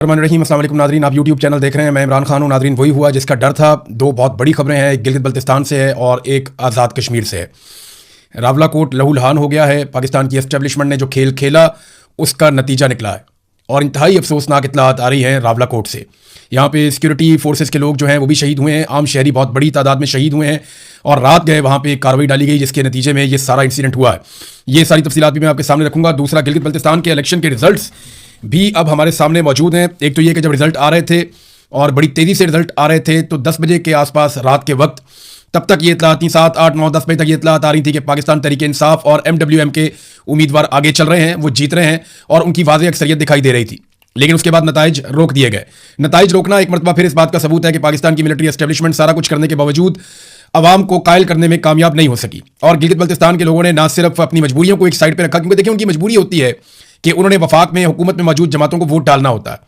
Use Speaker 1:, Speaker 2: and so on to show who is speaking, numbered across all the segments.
Speaker 1: रहीम अस्सलाम वालेकुम नादरीन, आप यूट्यूब चैनल देख रहे हैं। मैं इमरान खान हूँ। नादरीन, वही हुआ जिसका डर था। दो बहुत बड़ी खबरें हैं, एक गिलगित बल्तिस्तान से है और एक आज़ाद कश्मीर से है। रावला कोट लहूलुहान हो गया है। पाकिस्तान की एस्टेब्लिशमेंट ने जो खेल खेला उसका नतीजा निकला है और इंतहाई अफसोसनाक इत्तलात आ रही हैं रावला कोट से। यहाँ पे सिक्योरिटी फोर्सेस के लोग जो हैं वो भी शहीद हुए हैं, आम शहरी बहुत बड़ी तादाद में शहीद हुए हैं और रात गए वहाँ पे कार्रवाई डाली गई जिसके नतीजे में ये सारा इंसिडेंट हुआ है। ये सारी तफसीलात भी मैं आपके सामने रखूंगा। दूसरा, गिलगित बल्तिस्तान के इलेक्शन के रिजल्ट्स भी अब हमारे सामने मौजूद हैं। एक तो ये कि जब रिजल्ट आ रहे थे और बड़ी तेज़ी से रिजल्ट आ रहे थे तो 10 बजे के आसपास रात के वक्त तब तक ये इतलात थी, 7, 8, 9, 10 बजे तक ये इतलात आ रही थी कि पाकिस्तान तहरीक इंसाफ और MWM के उम्मीदवार आगे चल रहे हैं, वो जीत रहे हैं और उनकी वाज़ेह अक्सरियत दिखाई दे रही थी। लेकिन उसके बाद नताइज रोक दिए गए। नताइज रोकना एक मरतबा फिर इस बात का सबूत है कि पाकिस्तान की मिलिट्री एस्टेब्लिशमेंट सारा कुछ करने के बावजूद अवाम को कायल करने में कामयाब नहीं हो सकी। और गिलगित बल्तिस्तान के लोगों ने ना सिर्फ अपनी मजबूरियों को एक साइड पर रखा, क्योंकि देखिए उनकी मजबूरी होती है कि उन्होंने वफाक में हुकूमत में मौजूद जमातों को वोट डालना होता है।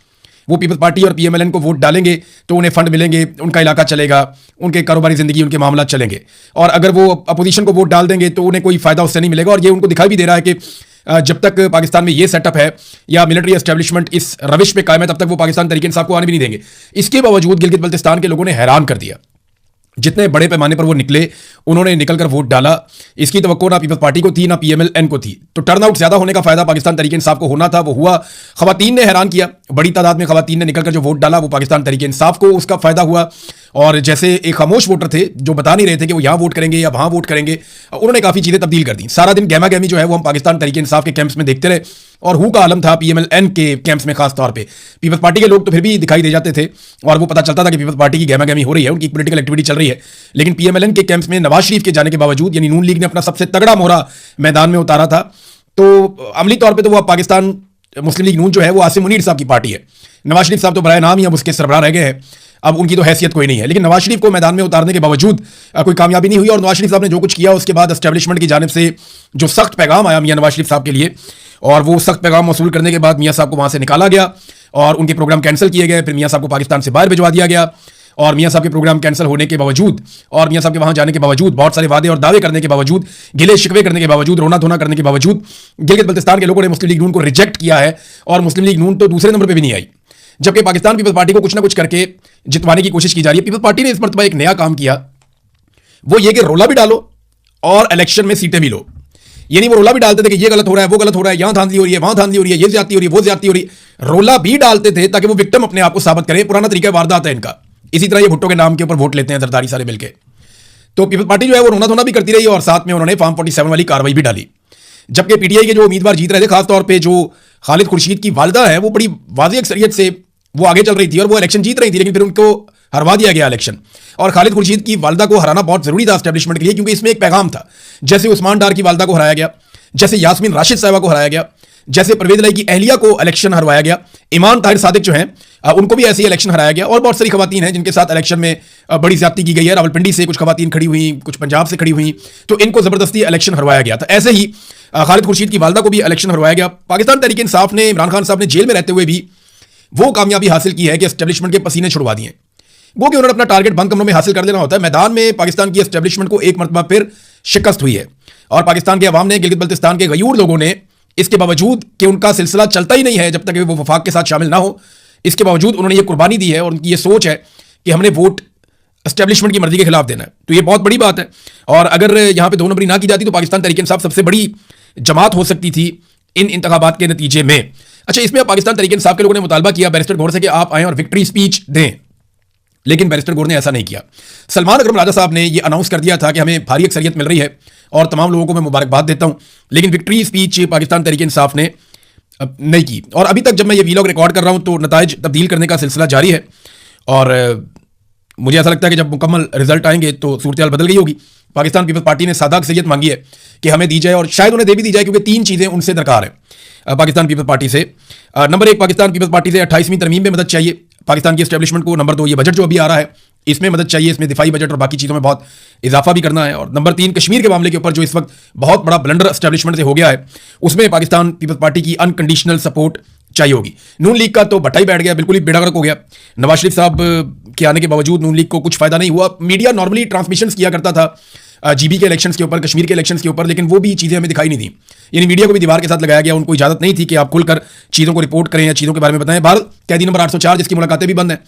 Speaker 1: वो पीपल्स पार्टी और PMLN को वोट डालेंगे तो उन्हें फंड मिलेंगे, उनका इलाका चलेगा, उनके कारोबारी जिंदगी, उनके मामला चलेंगे। और अगर वो अपोजिशन को वोट डाल देंगे तो उन्हें कोई फायदा उससे नहीं मिलेगा। और ये उनको दिखाई भी दे रहा है कि जब तक पाकिस्तान में ये सेटअप है या मिलिट्री एस्टेब्लिशमेंट इस रविश पे कायम है तब तक वो पाकिस्तान तहरीक इंसाफ को आने भी नहीं देंगे। इसके बावजूद गिलगित बल्तिस्तान के लोगों ने हैरान कर दिया। जितने बड़े पैमाने पर वो निकले, उन्होंने निकलकर वोट डाला। इसकी तवक्को ना पीपल्स पार्टी को थी ना PMLN को थी। तो टर्नआउट ज्यादा होने का फायदा पाकिस्तान तहरीक इंसाफ को होना था, वो हुआ। खवातीन ने हैरान किया, बड़ी तादाद में खवातीन ने निकलकर जो वोट डाला वो पाकिस्तान तहरीक इंसाफ को उसका फायदा हुआ। और जैसे एक खामोश वोटर थे जो बता नहीं रहे थे कि वो यहाँ वोट करेंगे या वहाँ वोट करेंगे, उन्होंने काफ़ी चीज़ें तब्दील कर दी। सारा दिन गहमा गहमी जो है वो हम पाकिस्तान तहरीक इंसाफ के कैंप्स में देखते रहे और हु का आलम था PMLN के कैंप्स में खास तौर पे। पीपल्स पार्टी के लोग तो फिर भी दिखाई दे जाते थे और वो पता चलता था कि पीपल्स पार्टी की गहमा गहमी हो रही है, उनकी पॉलिटिकल एक्टिविटी चल रही है। लेकिन PMLN के कैंप्स में नवाज शरीफ के जाने के बावजूद, यानी नून लीग ने अपना सबसे तगड़ा मोहरा मैदान में उतारा था, तो अमली तौर पर तो वो पाकिस्तान मुस्लिम लीग नून जो है वो आसिम मुनीर साहब की पार्टी है। नवाज शरीफ साहब तो बराए नाम ही अब उसके सरबराह रह गए हैं, अब उनकी तो हैसियत कोई नहीं है। लेकिन नवाज शरीफ को मैदान में उतारने के बावजूद कोई कामयाबी नहीं हुई और नवाज शरीफ साहब ने जो कुछ किया उसके बाद एस्टेब्लिशमेंट की जानिब से जो सख्त पैगाम आया मियां नवाज शरीफ साहब के लिए, और वो सख्त पैगाम मौसूल करने के बाद मियां साहब को वहां से निकाला गया और उनके प्रोग्राम कैंसिल किए गए। फिर मियां साहब को पाकिस्तान से बाहर भिजवा दिया गया और मियां साहब के प्रोग्राम कैंसिल होने के बावजूद और मियां साहब के वहां जाने के बावजूद, बहुत सारे वादे और दावे करने के बावजूद, गिले शिकवे करने के बावजूद, रोना धोना करने के बावजूद गिलगित बल्तिस्तान के लोगों ने मुस्लिम लीग नून को रिजेक्ट किया है और मुस्लिम लीग नून तो दूसरे नंबर पर भी नहीं आई। जबकि पाकिस्तान पीपल्स पार्टी को कुछ ना कुछ करके जितवाने की कोशिश की जा रही है। पीपल्स पार्टी ने इस मरतबा एक नया काम किया, वो ये कि रोला भी डालो और इलेक्शन में सीटें भी लो। यानी वो रोला भी डालते थे कि ये गलत हो रहा है, वो गलत हो रहा है, यहां धांधली हो रही है, वहां धांधली हो रही है, ये ज्यादती हो रही है, वो ज्यादती हो रही है। रोला भी डालते थे ताकि वो विक्टिम अपने आप को साबित करें। पुराना तरीका वारदात है इनका। इसी तरह ये भुट्टो के नाम के ऊपर वोट लेते हैं जरदारी सारे मिलकर। तो पीपल्स पार्टी जो है वो रोना धोना भी करती रही और साथ में उन्होंने फॉर्म 47 वाली कार्रवाई भी डाली। जबकि PTI के जो उम्मीदवार जीत रहे थे, खासतौर पर जो खालिद खुर्शीद की वालदा है, वो बड़ी वाज़ेह अक्सरियत से वो आगे चल रही थी और वो इलेक्शन जीत रही थी, लेकिन फिर उनको हरवा दिया गया इलेक्शन। और खालिद खुर्शीद की वालदा को हराना बहुत जरूरी था एस्टेब्लिशमेंट के लिए, क्योंकि इसमें एक पैगाम था। जैसे उस्मान डार की वालदा को हराया गया, जैसे यास्मीन राशिद साहिबा को हराया गया, जैसे परवेज लाई की अहलिया को इलेक्शन हरवाया गया, ईमान ताहिर सादिक जो हैं उनको भी ऐसे ही इलेक्शन हराया गया। और बहुत सारी खवातीन हैं जिनके साथ इलेक्शन में बड़ी ज्यादती की गई है। रावलपिंडी से कुछ खवातीन खड़ी हुई, कुछ पंजाब से खड़ी हुई, तो इनको जबरदस्ती इलेक्शन हरवाया गया था। ऐसे ही खालिद खुर्शीद की वालदा को भी इलेक्शन हरवाया गया। पाकिस्तान तहरीक इंसाफ ने इमरान खान साहब ने जेल में रहते हुए भी वो कामयाबी हासिल की है कि एस्टेब्लिशमेंट के पसीने छुड़वा दिए। वो कि उन्होंने अपना टारगेट बंद कमरों में हासिल कर लेना होता है। मैदान में पाकिस्तान की एस्टेब्लिशमेंट को एक मरतबा फिर शिकस्त हुई है और पाकिस्तान के अवाम ने, गिलगित बल्तिस्तान के गयूर लोगों ने, इसके बावजूद कि उनका सिलसिला चलता ही नहीं है जब तक वो वफाक के साथ शामिल ना हो, इसके बावजूद उन्होंने ये कुर्बानी दी है और उनकी ये सोच है कि हमने वोट एस्टेब्लिशमेंट की मर्जी के खिलाफ देना है। तो ये बहुत बड़ी बात है। और अगर यहाँ पे 2 नंबरी ना की जाती तो पाकिस्तान तहरीक इंसाफ सबसे बड़ी जमात हो सकती थी इन इंतखाबात के नतीजे में। अच्छा, इसमें पाकिस्तान तहरीक इंसाफ के लोगों ने मुतालबा किया बैरिस्टर गौर से कि आप आएं और विक्ट्री स्पीच दें, लेकिन बैरिस्टर गौर ने ऐसा नहीं किया। सलमान अकरम राजा साहब ने यह अनाउंस कर दिया था कि हमें भारी अक्सरियत मिल रही है और तमाम लोगों को मैं मुबारकबाद देता हूं, लेकिन विक्ट्री स्पीच पाकिस्तान तहरीक इंसाफ ने नहीं की। और अभी तक जब मैं ये वीलॉग रिकॉर्ड कर रहा हूं तो नताइज तब्दील करने का सिलसिला जारी है और मुझे ऐसा लगता है कि जब मुकम्मल रिजल्ट आएंगे तो सूरत बदल गई होगी। पाकिस्तान पीपल्स पार्टी ने सादा अक्सरियत मांगी है कि हमें दी जाए और शायद उन्हें दे भी दी जाए, क्योंकि 3 चीज़ें उनसे दरकार है पाकिस्तान पीपल्स पार्टी से। नंबर 1, पाकिस्तान पीपल्स पार्टी से 28वीं तरमीम में मदद चाहिए पाकिस्तान की एस्टेब्लिशमेंट को। नंबर 2, ये बजट जो अभी आ रहा है इसमें मदद चाहिए, इसमें दिफाई बजट और बाकी चीज़ों में बहुत इजाफा भी करना है। और नंबर 3, कश्मीर के मामले के ऊपर जो इस वक्त बहुत बड़ा ब्लंडर एस्टेब्लिशमेंट से हो गया है, उसमें पाकिस्तान पीपल्स पार्टी की अनकंडीशनल सपोर्ट चाहिए होगी। नून लीग का तो बट्टा ही बैठ गया, बिल्कुल ही बेड़ा गर्क हो गया। नवाज शरीफ साहब के आने के बावजूद नून लीग को कुछ फायदा नहीं हुआ। मीडिया नॉर्मली ट्रांसमिशंस किया करता था जीबी के इलेक्शंस के ऊपर, कश्मीर के इलेक्शंस के ऊपर, लेकिन वो भी चीज़ें हमें दिखाई नहीं दी। यानी मीडिया को भी दीवार के साथ लगाया गया, उनको इजाजत नहीं थी कि आप खुलकर चीज़ों को रिपोर्ट करें या चीज़ों के बारे में बताएं। भारत कैदी नंबर 804 जिसकी मुलाकातें भी बंद हैं,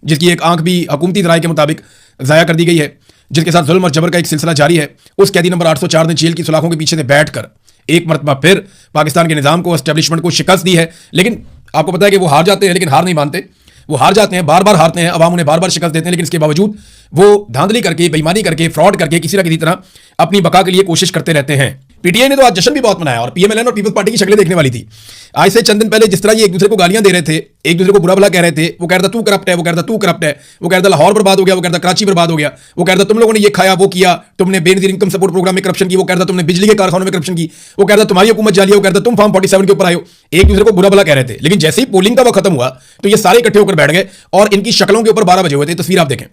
Speaker 1: जिसकी एक आंख भी हुकूमती राय के मुताबिक ज़ाया कर दी गई है, जिसके साथ जुल्म और जबर का एक सिलसिला जारी है, उस कैदी नंबर 804 ने जेल की सुलाखों के पीछे से बैठकर एक मरतबा फिर पाकिस्तान के निज़ाम को, एस्टेब्लिशमेंट को शिकस्त दी है। लेकिन आपको पता है कि वो हार जाते हैं, लेकिन हार नहीं मानते। वो हार जाते हैं, बार बार हारते हैं, अवाम उन्हें बार बार शिकस्त देते हैं, लेकिन इसके बावजूद वो धांधली करके, बेईमानी करके, फ्रॉड करके किसी न किसी तरह अपनी बका के लिए कोशिश करते रहते हैं। पीटीआई ने तो आज जश्न भी बहुत मनाया और पीएमएलएन और पीपल्स पार्टी की शक्लें देखने वाली थी। आज से चंद दिन पहले जिस तरह ये एक दूसरे को गालियां दे रहे थे, एक दूसरे को बुरा भला कह रहे थे, वो कह रहा था तू करप्ट है, वो कह रहा था तू करप्ट है, वो कह रहा था लाहौर बर्बाद हो गया, वो कह रहा था कराची बर्बाद हो गया, वो कह रहा था तुम लोगों ने ये खाया, वो किया, तुमने बेनजीर इनकम सपोर्ट प्रोग्राम में करप्शन की, वो कह रहा था तुमने बिजली के कारखानों में करप्शन की, वो कह रहा था तुम्हारी हुकूमत जाली है, वो कह रहा था तुम फॉर्म 47 के ऊपर आए हो। एक दूसरे को बुरा भला कह रहे थे, लेकिन जैसे ही पोलिंग का वक्त खत्म हुआ तो ये सारे इकट्ठे होकर बैठ गए और इनकी शक्लों के ऊपर 12 बजे हुए थे। तस्वीर आप देखें,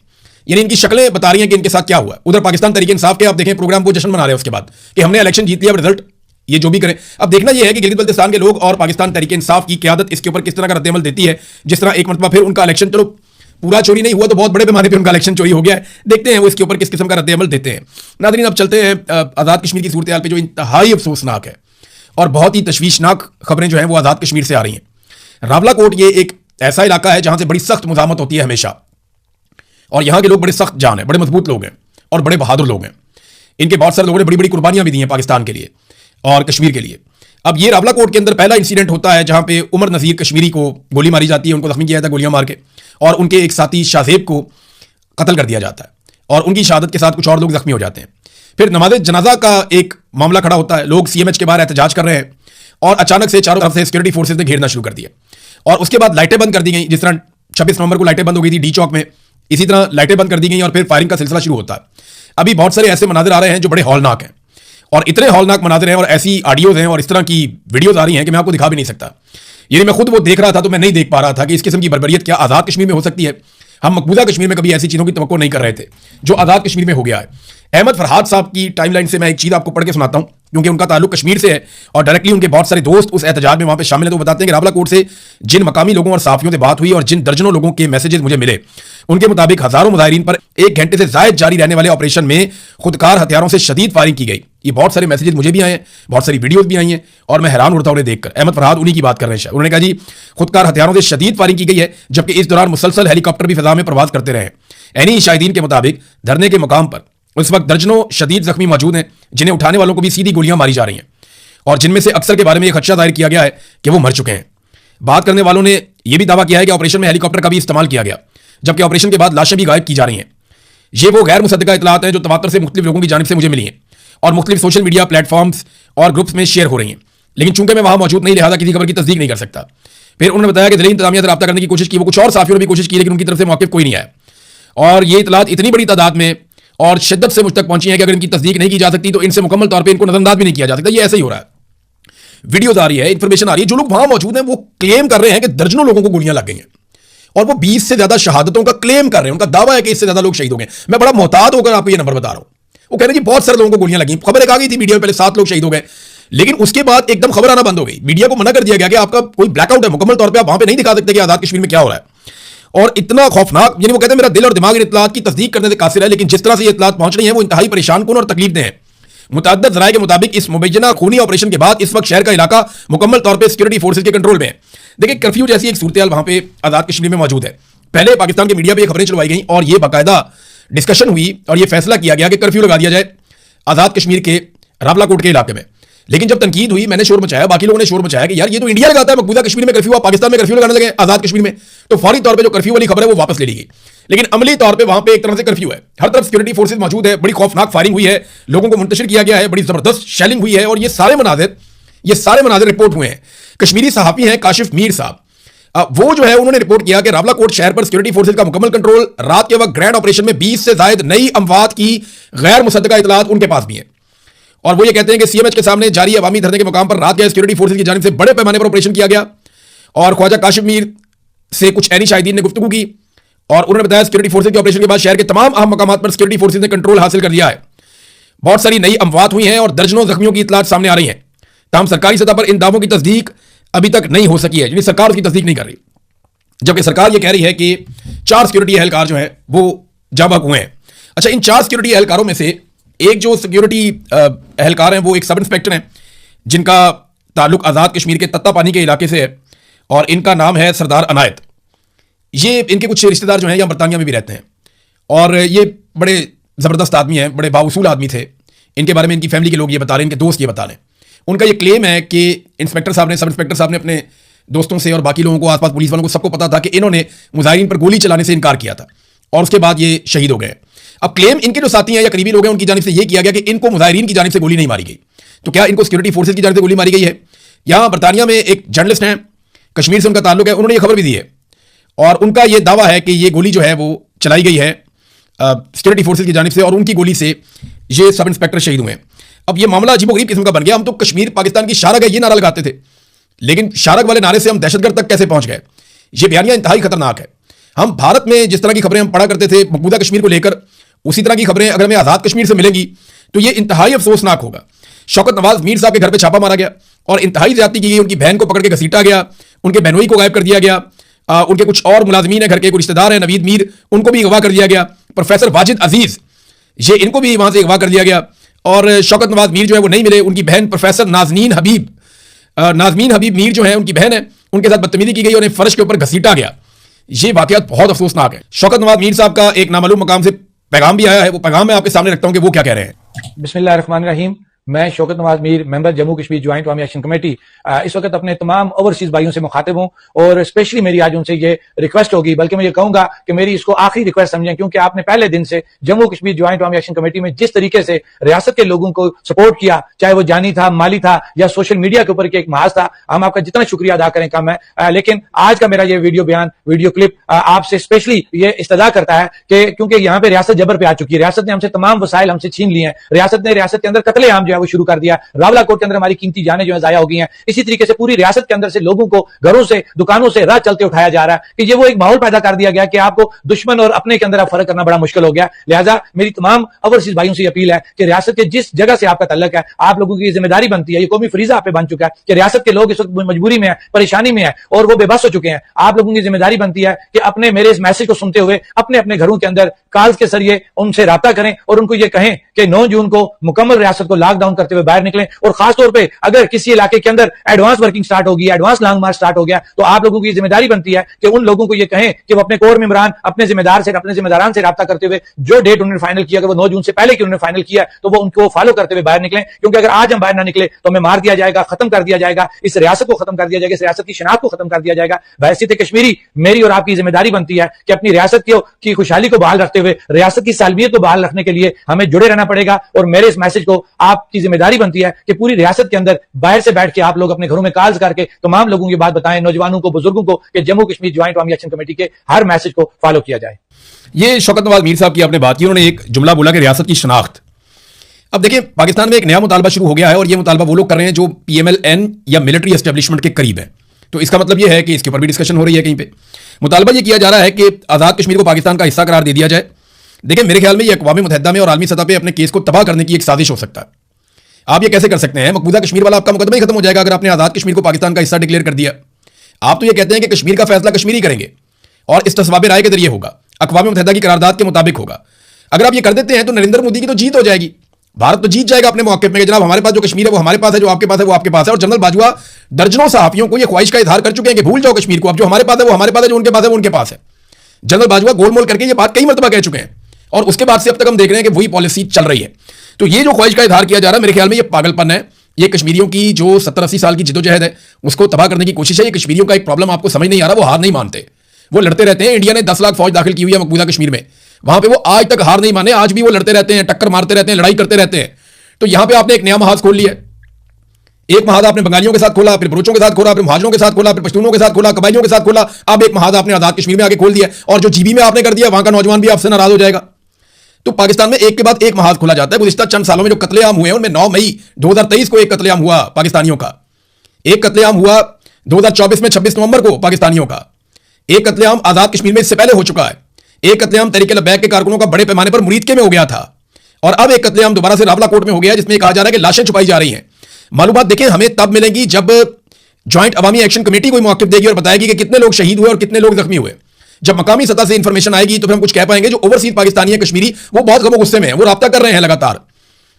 Speaker 1: यानी इनकी शक्लें बता रही हैं कि इनके साथ क्या हुआ। उधर पाकिस्तान तहरीक इंसाफ के आप देखें प्रोग्राम, वो जश्न मना रहे हैं उसके बाद कि हमने इलेक्शन जीत लिया, रिजल्ट ये जो भी करें। अब देखना यह है कि गिलगित बल्तिस्तान के लोग और पाकिस्तान तहरीक इंसाफ की क़यादत इसके ऊपर किस तरह का रद्देअमल देती है। जिस तरह एक मरतबा फिर उनका इलेक्शन, चलो पूरा चोरी नहीं हुआ तो बहुत बड़े पैमाने पर उनका इलेक्शन चोरी हो गया है, देखते हैं वो इसके ऊपर किस किस्म का रद्देअमल देते हैं। नाज़रीन, अब चलते हैं आज़ाद कश्मीर की सूरत हाल पे, जो इंतहाई अफसोसनाक है और बहुत ही तशवीशनाक खबरें जो हैं वो आज़ाद कश्मीर से आ रही हैं। रावलाकोट ये एक ऐसा इलाका है जहां से बड़ी सख्त मुज़ाहमत होती है हमेशा, और यहाँ के लोग बड़े सख्त जान हैं, बड़े मजबूत लोग हैं और बड़े बहादुर लोग हैं। इनके बहुत सारे लोगों ने बड़ी बड़ी कुर्बानियां भी दी हैं पाकिस्तान के लिए और कश्मीर के लिए। अब ये रावलाकोट के अंदर पहला इंसिडेंट होता है जहां पे उमर नज़ीर कश्मीरी को गोली मारी जाती है, उनको जख्मी किया जाता है गोलियां मार के, और उनके एक साथी शाहजेब को कत्ल कर दिया जाता है और उनकी शहादत के साथ कुछ और लोग जख्मी हो जाते हैं। फिर नमाज जनाजा का एक मामला खड़ा होता है, लोग सीएमएच के बाहर एहतजाज कर रहे हैं और अचानक से चारों तरफ से सिक्योरिटी फोर्सेज ने घेरना शुरू कर दिया और उसके बाद लाइटें बंद कर दी गई। जिस तरह 26 नवंबर को लाइटें बंद हो गई थी डी चौक में, इसी तरह लाइटें बंद कर दी गई और फिर फायरिंग का सिलसिला शुरू होता है। अभी बहुत सारे ऐसे मनाजिर आ रहे हैं जो बड़े हौलनाक हैं, और इतने हौलनाक मनाजिर हैं और ऐसी ऑडियोज हैं और इस तरह की वीडियोज आ रही हैं कि मैं आपको दिखा भी नहीं सकता। यानी मैं खुद वो देख रहा था तो मैं नहीं देख पा रहा था कि इस किस्म की बर्बरियत क्या आज़ाद कश्मीर में हो सकती है। हम मकबूजा कश्मीर में कभी ऐसी चीज़ों की तवक्को नहीं कर रहे थे जो आज़ाद कश्मीर में हो गया है। अहमद फरहाद साहब की टाइमलाइन से मैं एक चीज़ आपको पढ़ के सुनाता हूं, क्योंकि उनका ताल्लुक कश्मीर से है और डायरेक्टली उनके बहुत सारे दोस्त उस एहतजाज में वहां पे शामिल हैं। तो बताते हैं कि रावलाकोट से जिन मकामी लोगों और साफियों से बात हुई और जिन दर्जनों लोगों के मैसेजेस मुझे मिले, उनके मुताबिक हजारों मुजाहिरीन पर 1 घंटे से जायद जारी रहने वाले ऑपरेशन में खुदकार हथियारों से शदीद फायरिंग की गई। ये बहुत सारे मैसेजेस मुझे भी आए हैं, बहुत सारी वीडियोस भी आई हैं और मैं हैरान उड़ता उन्हें देखकर। अहमद फरहाद उन्हीं की बात कर रहे हैं। उन्होंने कहा जी खुदकार हथियारों से शदीद फायरिंग की गई है, जबकि इस दौरान मुसलसल हेलीकॉप्टर भी फिजा में प्रवास करते रहे। एनी शाहिदीन के मुताबिक धरने के मुकाम पर उस वक्त दर्जनों शदीद जख्मी मौजूद हैं, जिन्हें उठाने वालों को भी सीधी गोलियां मारी जा रही हैं और जिनमें से अक्सर के बारे में यह खदशा जाहिर किया गया है कि वो मर चुके हैं। बात करने वालों ने यह भी दावा किया है कि ऑपरेशन में हेलीकॉप्टर का भी इस्तेमाल किया गया, जबकि ऑपरेशन के बाद लाशें भी गायब की जा रही हैं। ये वो गैर मुसद्दका इतलात हैं जो तवातर से मुख्तलिफ लोगों की जानिब से मुझे मिली हैं और मुख्तलिफ सोशल मीडिया प्लेटफॉर्म्स और ग्रुप्स में शेयर हो रही हैं, लेकिन चूंकि मैं वहां मौजूद नहीं, लिहाजा किसी खबर की तस्दीक नहीं कर सकता। फिर उन्होंने बताया कि दिल्ली इंतजामिया से रब्ता करने की कोशिश की, वो कुछ और साफियों ने भी कोशिश की, लेकिन उनकी तरफ से मौके कोई नहीं आया और ये इतलात इतनी बड़ी तादाद में और शिद्दत से मुझ तक पहुंची है कि अगर इनकी तस्दीक नहीं की जा सकती तो इनसे मुकम्मल तौर पे इनको नजरअंदाज भी नहीं किया जा सकता। ये ऐसे ही हो रहा है, वीडियोज आ रही है, इंफॉर्मेशन आ रही है। जो लोग वहां मौजूद हैं वो क्लेम कर रहे हैं कि दर्जनों लोगों को गोलियां लग गई हैं और वो 20 से ज्यादा शहादतों का क्लेम कर रहे हैं। उनका दावा है कि इससे ज्यादा लोग शहीद हो गए। मैं बड़ा मोहतात होकर आपको ये नंबर बता रहा हूं। वो कह रहे हैं जी बहुत सारे लोगों को गोलियां लगी। खबर एक आ गई थी मीडिया में, पहले 7 लोग शहीद हो गए, लेकिन उसके बाद एकदम खबर आना बंद हो गई। मीडिया को मना कर दिया गया कि आपका कोई ब्लैकआउट है, मुकम्मल तौर पर आप वहां पर नहीं दिखा सकते कि आजाद कश्मीर में क्या हो रहा है। और इतना खौफनाक, यानी वो कहते हैं मेरा दिल और दिमाग इन इत्तलात की तस्दीक करने से कासिर है, लेकिन जिस तरह से ये इत्तलात पहुंच रही हैं वो इंतहाई परेशान कुन और तकलीफदेह हैं। मुतअद्दिद ज़राए के मुताबिक इस मुबैना खूनी ऑपरेशन के बाद इस वक्त शहर का इलाका मुकम्मल तौर पर सिक्योरिटी फोर्सेज के कंट्रोल में है। देखिए कर्फ्यू जैसी एक सूरत हाल वहां पे आज़ाद कश्मीर में मौजूद है। पहले पाकिस्तान के मीडिया पर खबरें चलवाई गई और यह बाकायदा डिस्कशन हुई और यह फैसला किया गया कि कर्फ्यू लगा दिया जाए आज़ाद कश्मीर के रावलाकोट के इलाके में। लेकिन जब तनकीद हुई, मैंने शोर मचाया, बाकी लोगों ने शोर मचाया कि यार ये तो इंडिया लगाता है, मकबूजा कश्मीर में कर्फ्यू, आप पाकिस्तान में कर्फ्यू लगाने लगे आज़ाद कश्मीर में, तो फौरी तौर पे जो कर्फ्यू वाली खबर है वो वापस ले ली गई। लेकिन अमली तौर पे वहां पे एक तरह से कर्फ्यू है, हर तरफ सिक्योरिटी फोर्सेज मौजूद है, बड़ी खौफनाक फायरिंग हुई है, लोगों को मुंतशिर किया गया है, बड़ी जबरदस्त शेलिंग हुई है और ये सारे मनाजिर रिपोर्ट हुए हैं। कश्मीरी सहाफी हैं काशिफ मीर साहब, वो जो है उन्होंने रिपोर्ट किया कि रावलाकोट शहर पर सिक्योरिटी फोर्सेज का मुकम्मल कंट्रोल। रात के वक्त ग्रैंड ऑपरेशन में 20 से ज्यादा नई अमवात की गैर मुसद्दका इतलात उनके पास भी है और वो ये कहते हैं कि सीएमएच के सामने जारी अवामी धरने के मुकाम पर रात गए सिक्योरिटी फोर्सेज की जानिब से बड़े पैमाने पर ऑपरेशन किया गया और ख्वाजा काशिफ मीर से कुछ ऐनी शाहिदीन ने गुफ्तगू की और उन्होंने बताया सिक्योरिटी फोर्सेज के ऑपरेशन के बाद शहर के तमाम अहम मकामात पर सिक्योरिटी फोर्सेज ने कंट्रोल हासिल कर लिया है। बहुत सारी नई अमवात हुई हैं और दर्जनों जख्मियों की इतलात सामने आ रही हैं। ताहम सरकारी सतह पर इन दावों की तस्दीक अभी तक नहीं हो सकी है, यानी सरकार उसकी तस्दीक नहीं कर रही, जबकि सरकार यह कह रही है कि 4 सिक्योरिटी एहलकार जो है वो जाँ बहक हुए हैं। अच्छा, इन 4 सिक्योरिटी एहलकारों में से एक जो सिक्योरिटी एहलकार हैं वो एक सब इंस्पेक्टर हैं जिनका ताल्लुक आज़ाद कश्मीर के तत्तापानी के इलाके से है और इनका नाम है सरदार अनायत। ये इनके कुछ रिश्तेदार जो हैं या बरतानिया में भी रहते हैं और ये बड़े ज़बरदस्त आदमी हैं, बड़े बाउसूल आदमी थे। इनके बारे में इनकी फैमिली के लोग ये बता रहे हैं, इनके दोस्त ये बता रहे हैं। उनका ये क्लेम है कि इंस्पेक्टर साहब ने, सब इंस्पेक्टर साहब ने अपने दोस्तों से और बाकी लोगों को, आसपास पुलिस वालों को सबको पता था कि इन्होंने मुजाहिरीन पर गोली चलाने से इनकार किया था और उसके बाद ये शहीद हो गए। अब क्लेम इनके जो साथी हैं या करीबी लोग हैं उनकी जानिब से ये किया गया कि इनको मुजाहिरीन की जानिब से गोली नहीं मारी गई। तो क्या इनको सिक्योरिटी फोर्सेज की जानिब से गोली मारी गई है? यहाँ बरतानिया में एक जर्नलिस्ट हैं, कश्मीर से उनका ताल्लुक है, उन्होंने ये खबर भी दी है और उनका ये दावा है कि ये गोली जो है वो चलाई गई है सिक्योरिटी फोर्सेज की जानिब से और उनकी गोली से ये सब इंस्पेक्टर शहीद हुए हैं। अब ये मामला अजीबोगरीब किस्म का बन गया। हम तो कश्मीर पाकिस्तान की शारग है ये नारा लगाते थे, लेकिन शारग वाले नारे से हम दहशतगर्द तक कैसे पहुंच गए? ये बयानिया इंतहाई खतरनाक है। हम भारत में जिस तरह की खबरें हम पढ़ा करते थे मकबूजा कश्मीर को लेकर, उसी तरह की खबरें अगर हमें आज़ाद कश्मीर से मिलेंगी तो ये इंतहाई अफसोसनाक होगा। शौकत नवाज मीर साहब के घर पर छापा मारा गया और इंतहाई ज्यादती की गई, उनकी बहन को पकड़ के घसीटा गया, उनके बहनोई को गायब कर दिया गया, उनके कुछ और मुलाजमीन है घर के, कुछ रिश्तेदार हैं नवीद मीर, उनको भी अगवा कर दिया गया, प्रोफेसर वाजिद अजीज ये इनको भी वहां से अगवा कर दिया गया और शौकत नवाज मीर जो है वो नहीं मिले। उनकी बहन प्रोफेसर नाजनीन हबीब मीर जो है उनकी बहन है, उनके साथ बदतमीजी की गई, उन्हें फर्श के ऊपर घसीटा गया। ये वाकयात बहुत अफसोसनाक है। शौकत नवाज मीर साहब का एक नामालूम मकाम से पैगाम भी आया है, वो पैगाम मैं आपके सामने रखता हूं कि वो क्या कह रहे हैं।
Speaker 2: बिस्मिल्लाहिर्रहमानिर्रहीम। मैं शौकत नवाज मीर, मेंबर जम्मू कश्मीर ज्वाइंट अवामी एक्शन कमेटी, इस वक्त अपने तमाम ओवरसीज भाइयों से मुखातिब हूं और स्पेशली मेरी आज उनसे ये रिक्वेस्ट होगी, बल्कि मैं ये कहूंगा कि मेरी इसको आखिरी रिक्वेस्ट समझें, क्योंकि आपने पहले दिन से जम्मू कश्मीर ज्वाइंट अवामी एक्शन कमेटी में जिस तरीके से रियासत के लोगों को सपोर्ट किया, चाहे वो जानी था, माली था या सोशल मीडिया के ऊपर एक महाज था, हम आपका जितना शुक्रिया अदा करें कम है। लेकिन आज का मेरा ये वीडियो क्लिप आपसे स्पेशली ये इस्तदा करता है कि क्योंकि यहाँ पे रियासत जबर पे आ चुकी है, रियासत ने हमसे तमाम वसाइल हमसे छीन लिए हैं, रियासत ने रियासत के अंदर कत्लेआम जो है वो शुरू कर दिया, रावला कोट के अंदर हमारी कीमती जानें जो है जाया हो गई हैं। इसी तरीके से पूरी रियासत के अंदर से लोगों को घरों से, दुकानों से राह चलते उठाया जा रहा है कि ये वो एक माहौल पैदा कर दिया गया कि आपको दुश्मन और अपने के अंदर आप फर्क करना बड़ा मुश्किल हो गया। लिहाजा मेरी तमाम ओवरसीज भाइयों से अपील है कि रियासत के जिस जगह से आपका तल्लक है, आप लोगों की जिम्मेदारी बनती है, ये कौमी फरीजा आप पे बन चुका है कि रियासत के लोग इस वक्त मजबूरी में है, परेशानी में है और वो बेबस हो चुके हैं। आप लोगों की जिम्मेदारी बनती है कि अपने मेरे इस मैसेज को सुनते हुए अपने अपने घरों के अंदर कॉल्स के जरिए उनसे राब्ता करें और उनको ये कहें कि 9 जून को मुकम्मल रियासत को लॉकडाउन करते हुए बाहर निकलें। और खासतौर पे अगर किसी इलाके के अंदर एडवांस वर्किंग स्टार्ट होगी, एडवांस लॉन्ग मार्च स्टार्ट हो गया, तो आप लोगों की जिम्मेदारी बनती है कि उन लोगों को ये कहें कि वो अपने कोर मेंबरान, अपने जिम्मेदारान से राब्ता करते हुए जो डेट उन्होंने फाइनल किया, अगर वो 9 जून से पहले की उन्होंने फाइनल किया तो वो उनको फॉलो करते हुए बाहर निकलें। क्योंकि अगर आज हम बाहर ना निकले तो हमें मार दिया जाएगा, खत्म कर दिया जाएगा, इस रियासत को खत्म कर दिया जाएगा, इस रियासत की शनाख्त को खत्म कर दिया जाएगा। बहैसियत कश्मीरी मेरी और आपकी जिम्मेदारी बनती है कि अपनी रियासत की खुशहाली को बहाल रखते हुए, रियासत की सालमियत को बहाल रखने के लिए हमें जुड़े रहना पड़ेगा। और मेरे इस मैसेज को आपकी जिम्मेदारी बनती है कि पूरी रियासत के अंदर बाहर से बैठ के आप लोग अपने घरों में कॉल्स करके तमाम लोगों की बात बताएं, नौजवानों को, बुजुर्गों को, कि जम्मू कश्मीर ज्वाइंट अवामी एक्शन कमेटी के हर मैसेज को फॉलो किया जाए।
Speaker 1: ये शौकत नवाज मीर साहब की आपने बात की, उन्होंने एक जुमला बोला कि रियासत की शनाख्त। अब देखिए पाकिस्तान में एक नया मुतालबा शुरू हो गया है और ये मुतालबा वो लोग कर रहे हैं जो PMLN या मिलिट्री एस्टेब्लिशमेंट के करीब है। तो इसका मतलब ये है कि इसके ऊपर भी डिस्कशन हो रही है कहीं पे। मुतालबा ये किया जा रहा है कि आज़ाद कश्मीर को पाकिस्तान का हिस्सा करार दे दिया जाए। देखिए मेरे ख्याल में ये अक़वाम मुत्तहिदा में और आलमी सतह पर अपने केस को तबाह करने की एक साजिश हो सकता है। आप ये कैसे कर सकते हैं? मकबूजा कश्मीर वाला आपका मुकदमा ही खत्म हो जाएगा अगर आपने आज़ाद कश्मीर को पाकिस्तान का हिस्सा डिक्लेयर कर दिया। आप तो ये कहते हैं कि कश्मीर का फैसला कश्मीरी करेंगे और इस्तिस्वाब राय के जरिए होगा, अक़वाम मुत्तहिदा की करारदाद के मुताबिक होगा। अगर आप ये कर देते हैं तो नरेंद्र मोदी की तो जीत हो जाएगी, भारत तो जीत जाएगा अपने मौके में कि जनाब हमारे पास जो कश्मीर है वो हमारे पास है, जो आपके पास है वो आपके पास है। और जनरल बाजवा दर्जनों सहाफियों को ये ख्वाहिश का इजहार कर चुके हैं कि भूल जाओ कश्मीर को, अब जो हमारे पास है वो हमारे पास है, जो उनके पास है वो उनके पास है। जनरल बाजवा गोलमोल करके ये बात कई मरतबा कह चुके हैं और उसके बाद से अब तक हम देख रहे हैं कि वही पॉलिसी चल रही है। तो ये जो ख्वाहिश का इजहार किया जा रहा है, मेरे ख्याल में ये पागलपन है। ये कश्मीरियों की जो 70-80 साल की जिद्दोजहद है उसको तबाह करने की कोशिश है। ये कश्मीरियों का एक प्रॉब्लम आपको समझ नहीं आ रहा, वो हार नहीं मानते, वो लड़ते रहते हैं। इंडिया ने 10 लाख फौज दाखिल की हुई है मकबूजा कश्मीर में, वहां पे वो आज तक हार नहीं माने, आज भी वो लड़ते रहते हैं, टक्कर मारते रहते हैं, लड़ाई करते रहते हैं। तो यहां पे आपने एक नया महाज खोल लिया है। एक महाज आपने बंगालियों के साथ खोला, फिर बलोचों के साथ खोला, फिर मुहाजिरों के साथ खोला, फिर पश्तूनों के साथ खोला, कबाइलियों के साथ खोला, अब एक महाज आपने आजाद कश्मीर में आगे खोल दिया। और जो जीबी में आपने कर दिया वहां का नौजवान भी आपसे नाराज हो जाएगा। तो पाकिस्तान में एक के बाद एक महाज खोला जाता है। गुज़िश्ता चंद सालों में जो कत्लेआम हुए हैं उनमें 9 मई 2023 को एक कत्लेआम हुआ पाकिस्तानियों का, एक कत्लेआम हुआ 2024 में 26 नवंबर को पाकिस्तानियों का, एक कत्लेआम आजाद कश्मीर में इससे पहले हो चुका है, एक कत्लेआम तहरीक लबैक के कारकुनों का बड़े पैमाने पर मुरीदके में हो गया था और अब एक कत्लेआम दोबारा से रावला कोट में हो गया जिसमें कहा जा रहा है कि लाशें छुपाई जा रही हैं। मालूमात देखें हमें तब मिलेंगी जब ज्वाइंट अवामी एक्शन कमेटी कोई मौक़िफ़ देगी और बताएगी कि कितने लोग शहीद हुए और कितने लोग जख्मी हुए। जब मकामी सतह से इंफॉर्मेशन आएगी तो फिर हम कुछ कह पाएंगे। जो ओवरसीज पाकिस्तानी है कश्मीरी वो बहुत गमो गुस्से में है, वो राब्ता कर रहे हैं लगातार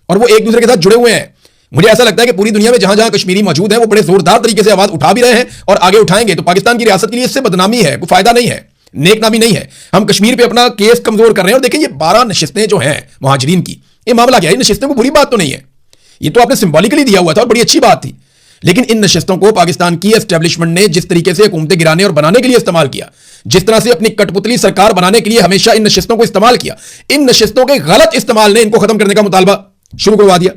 Speaker 1: और वो एक दूसरे के साथ जुड़े हुए हैं। मुझे ऐसा लगता है कि पूरी दुनिया में जहां जहां कश्मीरी मौजूद हैं वो बड़े जोरदार तरीके से आवाज उठा भी रहे हैं और आगे उठाएंगे। तो पाकिस्तान की रियासत के लिए इससे बदनामी है, कोई फायदा नहीं है, नेकनामी नहीं है। हम कश्मीर पे अपना केस कमजोर कर रहे हैं। और देखिए ये 12 नशिस्तें जो हैं मुहाजिरीन की, ये मामला क्या है? नशिस्तों को बुरी बात तो नहीं है, ये तो आपने सिंबॉलिकली दिया हुआ था और बड़ी अच्छी बात थी। लेकिन इन नशिस्तों को पाकिस्तान की एस्टेब्लिशमेंट ने जिस तरीके से हुकूमतें गिराने और बनाने के लिए इस्तेमाल किया, जिस तरह से अपनी कठपुतली सरकार बनाने के लिए हमेशा इन नशिस्तों को इस्तेमाल किया, इन नशिस्तों के गलत इस्तेमाल ने इनको खत्म करने का मुतालबा शुरू करवा दिया।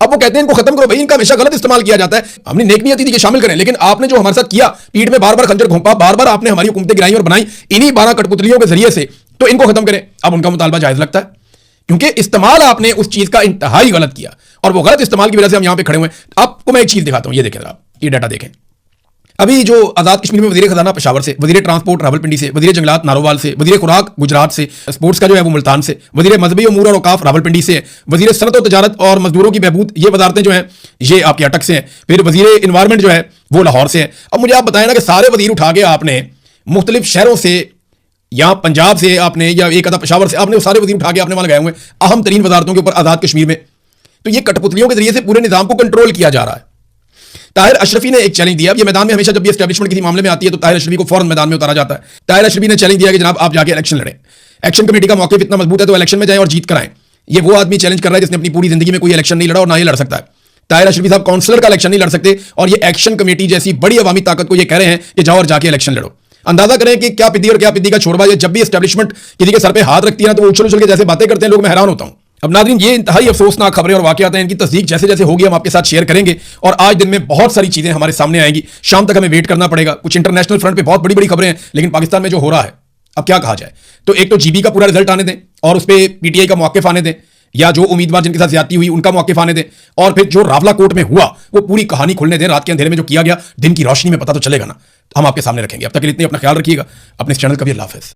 Speaker 1: अब वो कहते हैं इनको खत्म करो भाई, इनका हमेशा गलत इस्तेमाल किया जाता है। हमने नेक नियति थी कि शामिल करें, लेकिन आपने जो हमारे साथ किया, पीठ में बार बार खंजर घोंपा, बार बार आपने हमारी हुकूमतें गिराई और बनाई इन्हीं 12 कठपुतलियों के जरिए से, तो इनको खत्म करें। अब उनका मुतालबा जायज लगता है क्योंकि इस्तेमाल आपने उस चीज का इंतहाई गलत किया और वो गलत इस्तेमाल की वजह से हम यहां पे खड़े हुए हैं। आपको मैं एक चीज दिखाता हूं, ये देखें आप, ये डाटा देखें। अभी जो आजाद कश्मीर में वजीर खजाना पेशावर से, वजीर ट्रांसपोर्ट रावलपिंडी से, वजीर जंगलात नारोवाल से, वजीर खुराक गुजरात से, स्पोर्ट्स का जो है वो मुल्तान से, वजीर मजहबी उमूर और औकाफ रावलपिंडी से, वजीर सनत और तजारत और मजदूरों की बहबूद, ये वजारतें जो हैं ये आपके अटक से हैं। फिर वजीर इन्वायरमेंट जो है वो लाहौर से है। अब मुझे आप बताएं ना कि सारे वजीर उठा के आपने मुख्तलिफ शहरों से या पंजाब से आपने या एक आधा पेशावर से आपने वो सारे वजीर उठा के आपने वहां लगाए हुए अहम तरीन वजारतों के ऊपर आजाद कश्मीर में। तो ये कठपुतलियों के जरिए से पूरे निजाम को कंट्रोल किया जा रहा है। ताहिर अशरफी ने एक चैलेंज दिया। अब ये मैदान में हमेशा जब भी एस्टेब्लिशमेंट किसी मामले में आती है तो ताहिर अशरफी को फौरन मैदान में उतारा जाता है। ताहिर अशरफी ने चैलेंज दिया कि जनाब आप जाके इलेक्शन लड़ें, एक्शन कमेटी का मौके इतना मजबूत है तो इलेक्शन में जाएं और जीत कराएं। ये वो आदमी चैलेंज कर रहा है जिसने अपनी पूरी जिंदगी में कोई इलेक्शन नहीं लड़ा और ना ही लड़ सकता है। ताहिर अशरफी साहब काउंसलर का इलेक्शन नहीं लड़ सकते और ये एक्शन कमेटी जैसी बड़ी अवामी ताकत को ये कह रहे हैं कि जाओ और जाके इलेक्शन लड़ो। अंदाजा करें कि क्या पिद्दी और क्या पिद्दी का छोड़वा, जब भी एस्टेब्लिशमेंट किसी के सर पे हाथ रखती है ना तो वो उछल उछल के जैसे बातें करते हैं, लोग मैं हैरान होता हूं। अब नाज़रीन ये इंतहाई अफसोसनाक खबरें और वाक़यात हैं, इनकी तस्दीक जैसे जैसे होगी हम आपके साथ शेयर करेंगे और आज दिन में बहुत सारी चीज़ें हमारे सामने आएंगी। शाम तक हमें वेट करना पड़ेगा। कुछ इंटरनेशनल फ्रंट पे बहुत बड़ी बड़ी खबरें हैं, लेकिन पाकिस्तान में जो हो रहा है अब क्या कहा जाए। तो एक तो जीबी का पूरा रिजल्ट आने दें और उस पर पीटीआई का मौक़िफ़ आने दें, या जो उम्मीदवार जिनके साथ ज्यादती हुई उनका मौक़िफ़ आने दें, और फिर जो रावला कोर्ट में हुआ वो पूरी कहानी खुलने दें। रात के अंधेरे में जो किया गया दिन की रोशनी में पता तो चलेगा ना, हम आपके सामने रखेंगे। अब तक के लिए इतनी अपना ख्याल रखिएगा, अपने इस चैनल का भी अल्लाह हाफ़िज़।